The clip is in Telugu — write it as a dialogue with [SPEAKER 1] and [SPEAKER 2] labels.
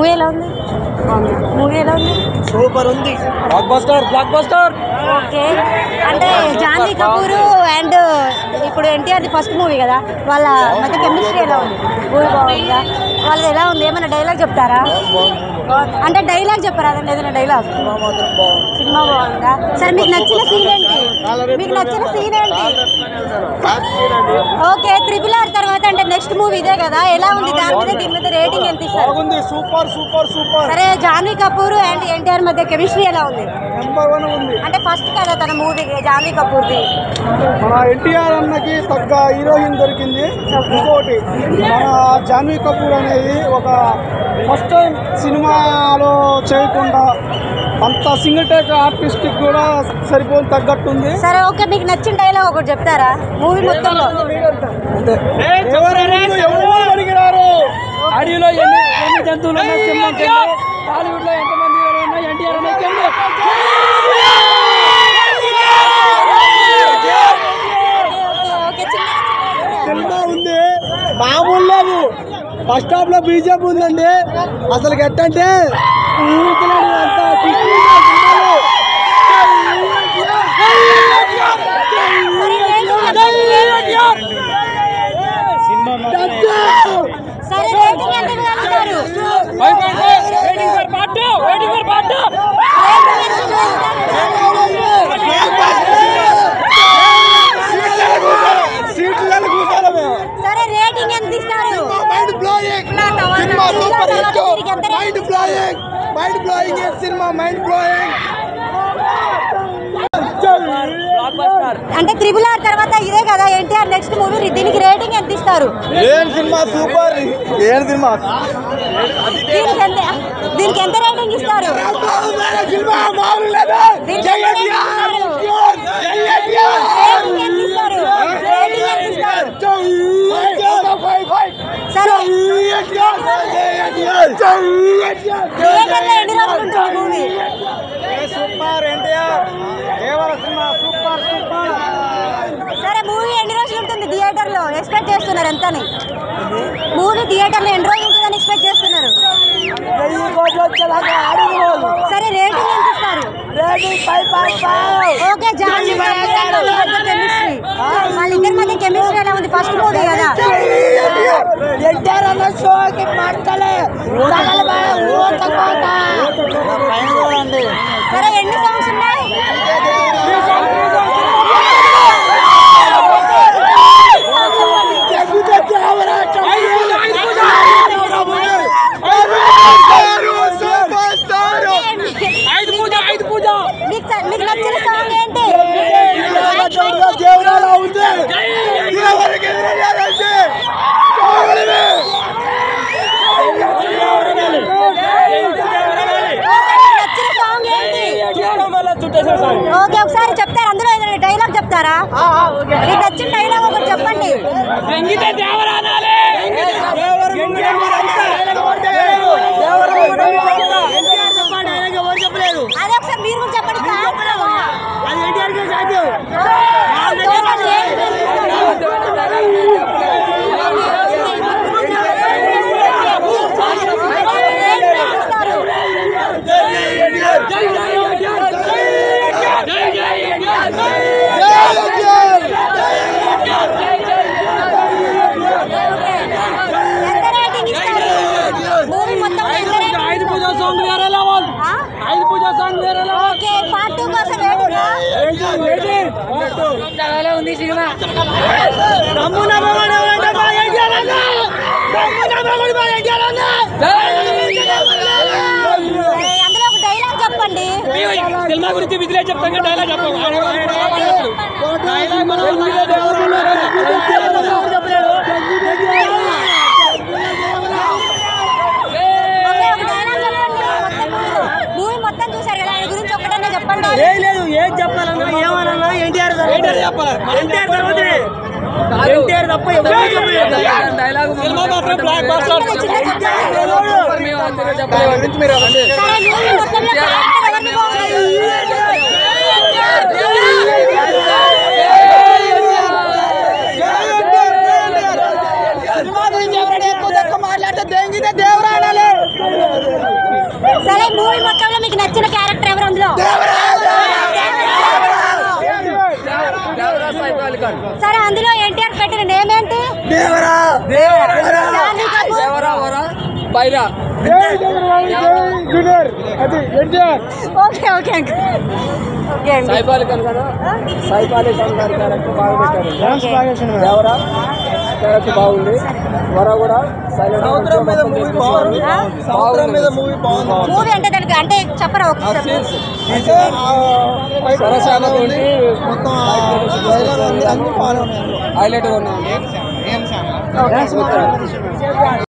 [SPEAKER 1] మూవీ ఎలా ఉంది? మూవీ ఎలా ఉంది?
[SPEAKER 2] సూపర్ ఉంది. Block buster, block buster.
[SPEAKER 1] Okay, అంటే జాన్వీ కపూర్ అండ్ ఇప్పుడు ఎన్టీఆర్ది ఫస్ట్ మూవీ కదా, వాళ్ళ మధ్య కెమిస్ట్రీ ఎలా ఉంది? మూవీ బాగుందా? వాళ్ళది ఎలా ఉంది? ఏమైనా డైలాగ్ చెప్తారా? అంటే డైలాగ్ చెప్పారా? అదండి ఏదైనా డైలాగ్. సినిమా బాగుందా? సరే, మీకు నచ్చిన సీన్ ఏంటి? మీకు నచ్చిన సీన్ ఏంటి? ఓకే, RRR తర్వాత అంటే నెక్స్ట్ మూవీ ఇదే కదా, ఎలా ఉంది? దాని మీద దీని మీద రేటింగ్ ఎంత ఇస్తారు?
[SPEAKER 2] Super super super.
[SPEAKER 1] సరే, జాన్వీ కపూర్ అండ్ ఎన్టీఆర్ మధ్య కెమిస్ట్రీ ఎలా ఉంది?
[SPEAKER 2] నెంబర్ 1 ఉంది.
[SPEAKER 1] అంటే ఫస్ట్ కదా తన మూవీ జాన్వీ కపూర్ది.
[SPEAKER 2] మన ఎన్టీఆర్ అన్నకి తగ్గ హీరోయిన్ దొరికింది. ఇంకోటి మన జాన్వీ కపూర్ అనేది ఒక ఫస్ట్ టైం సినిమాలో చేయకుండా అంత సింగిల్ టేక్ ఆర్టిస్ట్ కూడా సరిపోని తగ్గట్టుంది.
[SPEAKER 1] సరే, ఓకే, మీకు నచ్చిన డైలాగ్ ఒకటి చెప్తారా మూవీ మొత్తంలో?
[SPEAKER 2] అడవిలో ఎన్ని జంతువులు ఉన్నాయి, టాలీవుడ్ లో ఎంతమంది ఉన్నాయి, ఎన్టీఆర్ సినిమా ఉంది. మామూలు లేదు. ఫస్ట్ స్టాప్ లో బీజేపీ ఉందండి. అసలు ఎట్టంటే
[SPEAKER 1] సరే, రేటింగ్ ఎంత ఇస్తారు?
[SPEAKER 2] Mind blowing cinema, super hit. Mind blowing cinema, mind blowing.
[SPEAKER 1] అంటే RRR తర్వాత ఇదే కదా ఎన్టీఆర్ నెక్స్ట్ మూవీ, దీనికి రేటింగ్ ఎంత ఇస్తారు?
[SPEAKER 2] ఏం సినిమా, సూపర్. ఏం సినిమా,
[SPEAKER 1] దీనికి ఎంత రేటింగ్ ఇస్తారు? సరే, ఎన్ని రోజులు ఉంటుంది మూవీ?
[SPEAKER 2] సూపర్. ఎన్టీఆర్ దేవర సినిమా, సూపర్ సూపర్.
[SPEAKER 1] సరే, మూవీ ఎన్ని రోజులు ఉంటుంది థియేటర్ లో? ఎక్స్పెక్ట్ చేస్తున్నారు ఎంతని? మూవీ థియేటర్ లో ఎన్ని రోజులు ఉంటుందని ఎక్స్పెక్ట్ చేస్తున్నారు? సరే, రేటింగ్ ఎంత ఇస్తారు? ఓకే, జాన్వీ కెమిస్ట్రీ, వాళ్ళిద్దరి మధ్య కెమిస్ట్రీ ఎలా ఉంది? ఫస్ట్ మూవీ కదా. సరే, ఎన్ని సాంగ్స్ ఉన్నాయి? మీకు నచ్చిన సాంగ్ ఏంటి? ఓకే, ఒకసారి చెప్తారా? అందులో ఏదైనా డైలాగ్ చెప్తారా? మీకు నచ్చిన డైలాగ్ ఒకటి చెప్పండి. అదే ఒకసారి మీరు కూడా చెప్పండి. మూవీ మొత్తం 5 పూజ సాంగ్ వేరే లెవెల్. 5 పూజ సాంగ్ వేరే లెవెల్. ఓకే, పార్ట్ 2 కోసం చాలా ఉంది సినిమా. అందులో ఒక డైలాగ్ చెప్పండి.
[SPEAKER 3] సినిమా గురించి విజిలే చెప్తాం, డైలాగ్ చెప్పండి.
[SPEAKER 1] మూవీ మొత్తం చూసారు కదా, ఆయన గురించి ఒకటన్నా చెప్పండి.
[SPEAKER 2] లేదు, ఏం చెప్పాలన్నా ఏమన్నా ఎన్టీఆర్ చెప్పాలి. ఎన్టీఆర్ తప్ప
[SPEAKER 3] డైలాగ్ సినిమా మాత్రం బ్లాక్ బస్టర్.
[SPEAKER 2] మాట్లాడితే దేవరాడాలి.
[SPEAKER 1] జాన్వీ కపూర్
[SPEAKER 3] దేవరా వరా బైరా
[SPEAKER 2] జూనియర్ అది ఎన్టీఆర్.
[SPEAKER 1] ఓకే ఓకే ఓకే అండి
[SPEAKER 3] సాయిపాలి కనుక సాయిపాలి గారి క్యారెక్టర్ బాగా పెట్టారు.
[SPEAKER 2] డాన్స్ బాగా చేసిండు మేడం.
[SPEAKER 3] దేవరా క్యారెక్టర్ బాగుంది. వరా కూడా సైలెంట్
[SPEAKER 1] మూవీ అంటే దానికి అంటే చెప్పరా ఒకసారి
[SPEAKER 3] సరసాలతోటి
[SPEAKER 2] మొత్తం
[SPEAKER 3] హైలైట్ గా ఉన్నాయండి.
[SPEAKER 2] డాన్స్ బాగా చేసిండు మేడం.